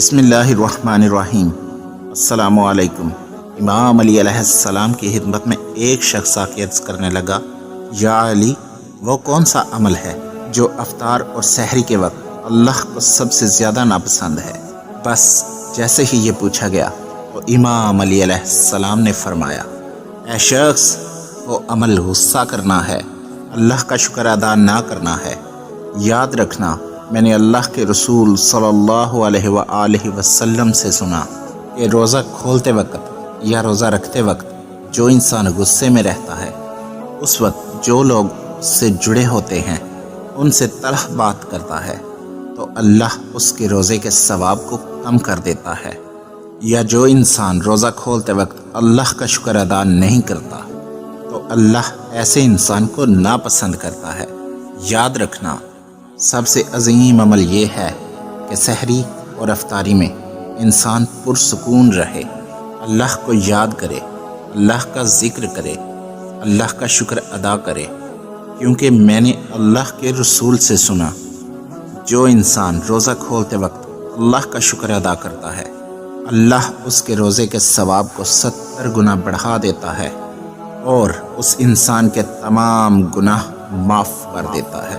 بسم اللہ الرحمن الرحیم۔ السلام علیکم۔ امام علی علیہ السلام کی خدمت میں ایک شخص آ کے عرض کرنے لگا، یا علی، وہ کون سا عمل ہے جو افطار اور سحری کے وقت اللہ کو سب سے زیادہ ناپسند ہے؟ بس جیسے ہی یہ پوچھا گیا تو امام علی علیہ السلام نے فرمایا، اے شخص، وہ عمل غصہ کرنا ہے، اللہ کا شکر ادا نہ کرنا ہے۔ یاد رکھنا، میں نے اللہ کے رسول صلی اللہ علیہ وآلہ وسلم سے سنا کہ روزہ کھولتے وقت یا روزہ رکھتے وقت جو انسان غصے میں رہتا ہے، اس وقت جو لوگ اس سے جڑے ہوتے ہیں ان سے تلخ بات کرتا ہے تو اللہ اس کے روزے کے ثواب کو کم کر دیتا ہے، یا جو انسان روزہ کھولتے وقت اللہ کا شکر ادا نہیں کرتا تو اللہ ایسے انسان کو ناپسند کرتا ہے۔ یاد رکھنا، سب سے عظیم عمل یہ ہے کہ سحری اور افطاری میں انسان پرسکون رہے، اللہ کو یاد کرے، اللہ کا ذکر کرے، اللہ کا شکر ادا کرے، کیونکہ میں نے اللہ کے رسول سے سنا، جو انسان روزہ کھولتے وقت اللہ کا شکر ادا کرتا ہے، اللہ اس کے روزے کے ثواب کو 70 گنا بڑھا دیتا ہے اور اس انسان کے تمام گناہ معاف کر دیتا ہے۔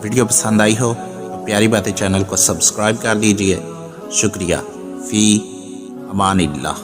ویڈیو پسند آئی ہو تو پیاری باتیں چینل کو سبسکرائب کر دیجئے۔ شکریہ۔ فی امان اللہ۔